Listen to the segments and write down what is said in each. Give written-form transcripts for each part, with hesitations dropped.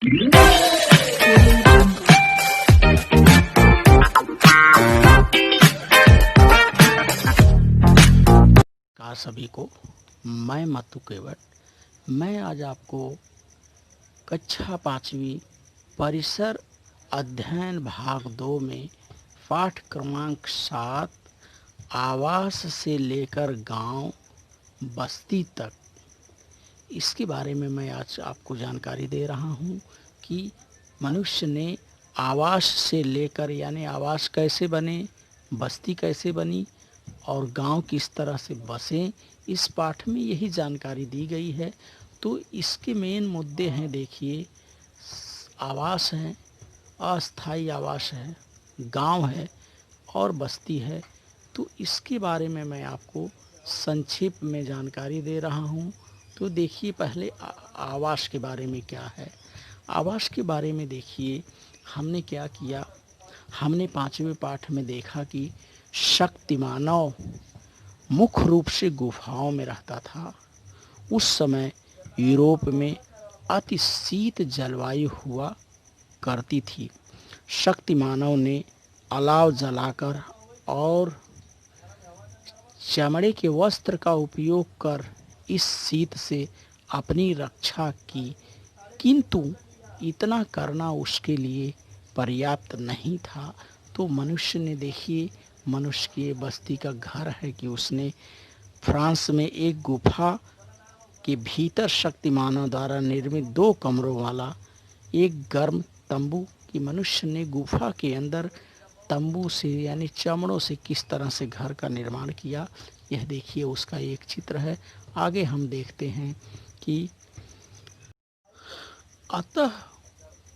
नमस्कार सभी को। मैं मत्तू केवट। मैं आज आपको कक्षा 5वीं परिसर अध्ययन भाग 2 में पाठ क्रमांक 7 आवास से लेकर गांव बस्ती तक, इसके बारे में मैं आज आपको जानकारी दे रहा हूं कि मनुष्य ने आवास से लेकर, यानी आवास कैसे बने, बस्ती कैसे बनी और गांव किस तरह से बसें, इस पाठ में यही जानकारी दी गई है। तो इसके मेन मुद्दे हैं, देखिए, आवास है, अस्थाई आवास है, गांव है और बस्ती है। तो इसके बारे में मैं आपको संक्षेप में जानकारी दे रहा हूं। तो देखिए, पहले आवास के बारे में क्या है। आवास के बारे में देखिए, हमने क्या किया। हमने 5वें पाठ में देखा कि शक्तिमानव मुख्य रूप से गुफाओं में रहता था। उस समय यूरोप में अति शीत जलवायु हुआ करती थी। शक्तिमानव ने अलाव जलाकर और चमड़े के वस्त्र का उपयोग कर इस शीत से अपनी रक्षा की, किंतु इतना करना उसके लिए पर्याप्त नहीं था। तो मनुष्य ने, देखिए, मनुष्य की बस्ती का घर है कि उसने फ्रांस में एक गुफा के भीतर शक्तिमानव द्वारा निर्मित 2 कमरों वाला एक गर्म तंबू की मनुष्य ने गुफा के अंदर तंबू से, यानी चमड़ों से किस तरह से घर का निर्माण किया, यह देखिए उसका एक चित्र है। आगे हम देखते हैं कि अतः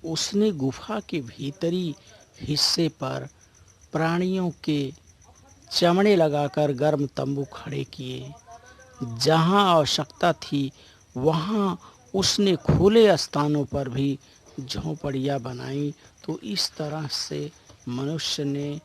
उसने गुफा के भीतरी हिस्से पर प्राणियों के चमड़े लगाकर गर्म तंबू खड़े किए। जहां आवश्यकता थी वहां उसने खुले स्थानों पर भी झोंपड़ियां बनाई। तो इस तरह से मनुष्य ने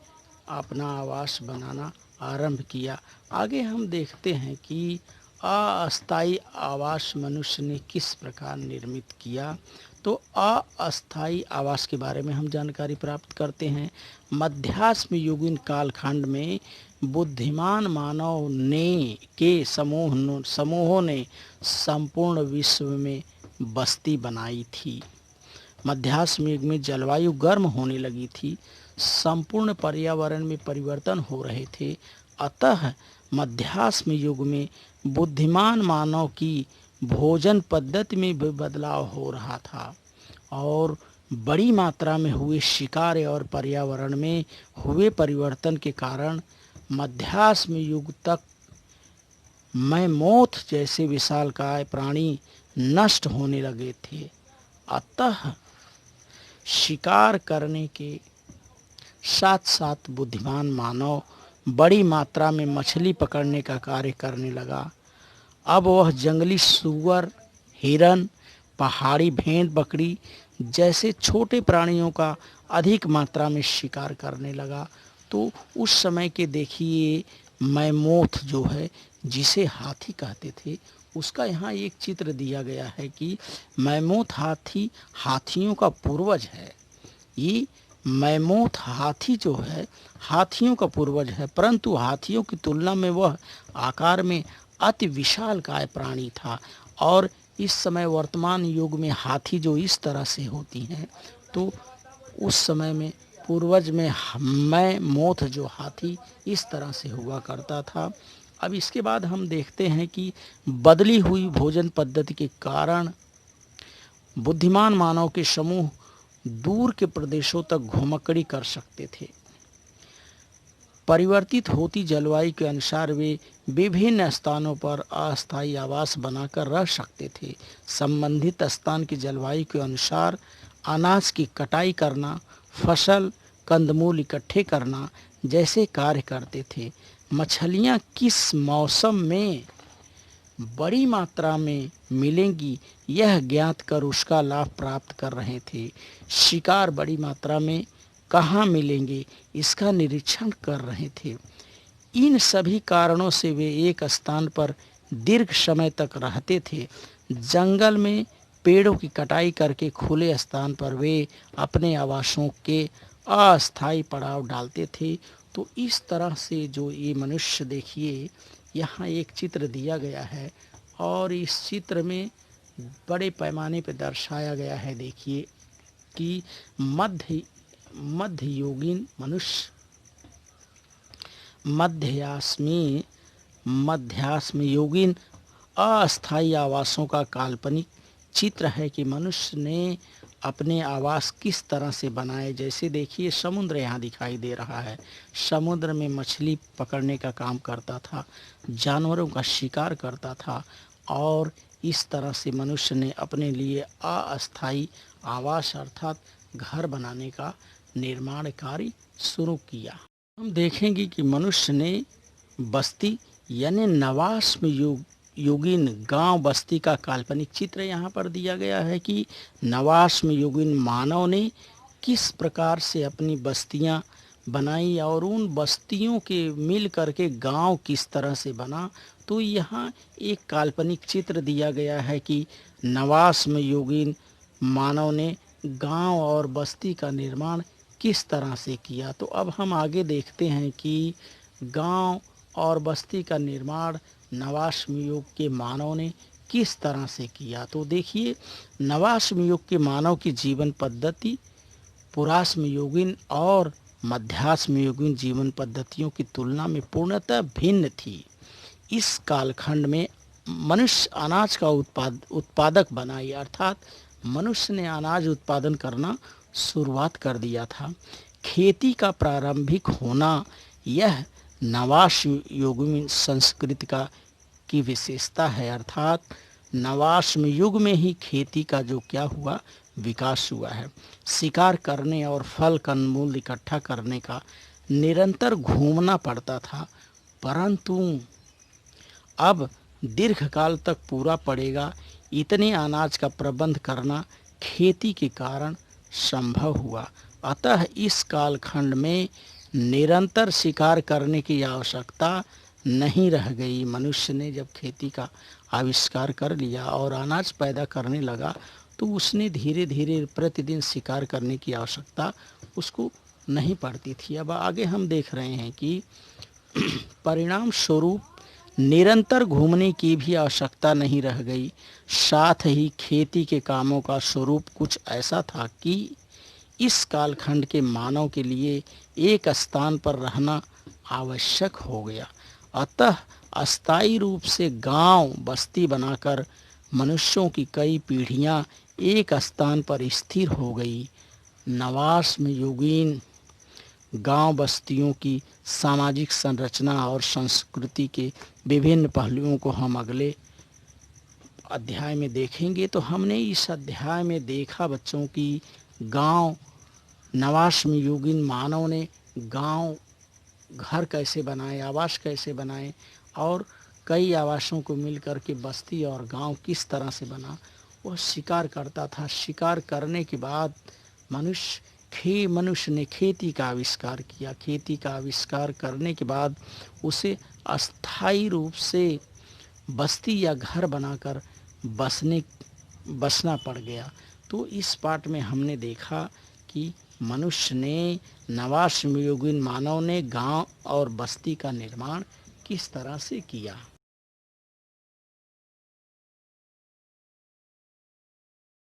अपना आवास बनाना आरंभ किया। आगे हम देखते हैं कि अस्थायी आवास मनुष्य ने किस प्रकार निर्मित किया। तो अस्थायी आवास के बारे में हम जानकारी प्राप्त करते हैं। मध्याह्न युगीन कालखंड में बुद्धिमान मानव ने के समूहों ने संपूर्ण विश्व में बस्ती बनाई थी। मध्याह्न युग में जलवायु गर्म होने लगी थी, संपूर्ण पर्यावरण में परिवर्तन हो रहे थे। अतः मध्याह्न युग में बुद्धिमान मानव की भोजन पद्धति में भी बदलाव हो रहा था और बड़ी मात्रा में हुए शिकार और पर्यावरण में हुए परिवर्तन के कारण मध्याह्न युग तक मैमोथ जैसे विशालकाय प्राणी नष्ट होने लगे थे। अतः शिकार करने के साथ साथ बुद्धिमान मानव बड़ी मात्रा में मछली पकड़ने का कार्य करने लगा। अब वह जंगली सूअर, हिरन, पहाड़ी भेड़ बकरी जैसे छोटे प्राणियों का अधिक मात्रा में शिकार करने लगा। तो उस समय के, देखिए, मैमोथ जो है, जिसे हाथी कहते थे, उसका यहाँ एक चित्र दिया गया है कि मैमोथ हाथी हाथियों का पूर्वज है। ये मैमोथ हाथी जो है हाथियों का पूर्वज है, परंतु हाथियों की तुलना में वह आकार में अति विशालकाय प्राणी था। और इस समय वर्तमान युग में हाथी जो इस तरह से होती हैं, तो उस समय में पूर्वज में मैमोथ जो हाथी इस तरह से हुआ करता था। अब इसके बाद हम देखते हैं कि बदली हुई भोजन पद्धति के कारण बुद्धिमान मानव के समूह दूर के प्रदेशों तक घुमक्कड़ी कर सकते थे। परिवर्तित होती जलवायु के अनुसार वे विभिन्न स्थानों पर अस्थायी आवास बनाकर रह सकते थे। संबंधित स्थान की जलवायु के अनुसार अनाज की कटाई करना, फसल कंदमूल इकट्ठे करना जैसे कार्य करते थे। मछलियाँ किस मौसम में बड़ी मात्रा में मिलेंगी यह ज्ञात कर उसका लाभ प्राप्त कर रहे थे। शिकार बड़ी मात्रा में कहाँ मिलेंगे इसका निरीक्षण कर रहे थे। इन सभी कारणों से वे एक स्थान पर दीर्घ समय तक रहते थे। जंगल में पेड़ों की कटाई करके खुले स्थान पर वे अपने आवासों के अस्थायी पड़ाव डालते थे। तो इस तरह से जो ये मनुष्य, देखिए यहाँ एक चित्र दिया गया है और इस चित्र में बड़े पैमाने पर दर्शाया गया है। देखिए कि मध्ययुगीन मनुष्य मध्याश्म योगीन अस्थायी आवासों का काल्पनिक चित्र है कि मनुष्य ने अपने आवास किस तरह से बनाए। जैसे देखिए समुद्र यहाँ दिखाई दे रहा है, समुद्र में मछली पकड़ने का काम करता था, जानवरों का शिकार करता था और इस तरह से मनुष्य ने अपने लिए अस्थायी आवास अर्थात घर बनाने का निर्माण कार्य शुरू किया। हम देखेंगे कि मनुष्य ने बस्ती यानी नवाश्म युगीन गांव बस्ती का काल्पनिक चित्र यहाँ पर दिया गया है कि नवाश्म युगीन मानव ने किस प्रकार से अपनी बस्तियाँ बनाई और उन बस्तियों के मिल करके गांव किस तरह से बना। तो यहाँ एक काल्पनिक चित्र दिया गया है कि नवाश्म युगीन मानव ने गांव और बस्ती का निर्माण किस तरह से किया। तो अब हम आगे देखते हैं कि गांव और बस्ती का निर्माण नवाश्म युग के मानव ने किस तरह से किया। तो देखिए नवाश्म युग के मानव की जीवन पद्धति पुराश्म युगीन और मध्याश्म युगीन जीवन पद्धतियों की तुलना में पूर्णतः भिन्न थी। इस कालखंड में मनुष्य अनाज का उत्पादक बना, अर्थात मनुष्य ने अनाज उत्पादन करना शुरुआत कर दिया था। खेती का प्रारंभिक होना यह नवाश्म युगीन संस्कृति की विशेषता है, अर्थात नवाश्म युग में ही खेती का जो क्या हुआ विकास हुआ है। शिकार करने और फल कंदमूल इकट्ठा करने का निरंतर घूमना पड़ता था, परंतु अब दीर्घकाल तक पूरा पड़ेगा इतने अनाज का प्रबंध करना खेती के कारण संभव हुआ। अतः इस कालखंड में निरंतर शिकार करने की आवश्यकता नहीं रह गई। मनुष्य ने जब खेती का आविष्कार कर लिया और अनाज पैदा करने लगा तो उसने धीरे धीरे प्रतिदिन शिकार करने की आवश्यकता उसको नहीं पड़ती थी। अब आगे हम देख रहे हैं कि परिणाम स्वरूप निरंतर घूमने की भी आवश्यकता नहीं रह गई। साथ ही खेती के कामों का स्वरूप कुछ ऐसा था कि इस कालखंड के मानव के लिए एक स्थान पर रहना आवश्यक हो गया। अतः अस्थायी रूप से गांव बस्ती बनाकर मनुष्यों की कई पीढ़ियां एक स्थान पर स्थिर हो गई। नवाश्म युगीन गांव बस्तियों की सामाजिक संरचना और संस्कृति के विभिन्न पहलुओं को हम अगले अध्याय में देखेंगे। तो हमने इस अध्याय में देखा बच्चों की गांव नवाश्म युगीन मानव ने गांव घर कैसे बनाए, आवास कैसे बनाए और कई आवासों को मिलकर के बस्ती और गांव किस तरह से बना। वह शिकार करता था। शिकार करने के बाद मनुष्य ने खेती का आविष्कार किया। खेती का आविष्कार करने के बाद उसे अस्थायी रूप से बस्ती या घर बनाकर बसना पड़ गया। तो इस पाठ में हमने देखा कि मनुष्य ने नवाश्म युगीन मानव ने गांव और बस्ती का निर्माण किस तरह से किया।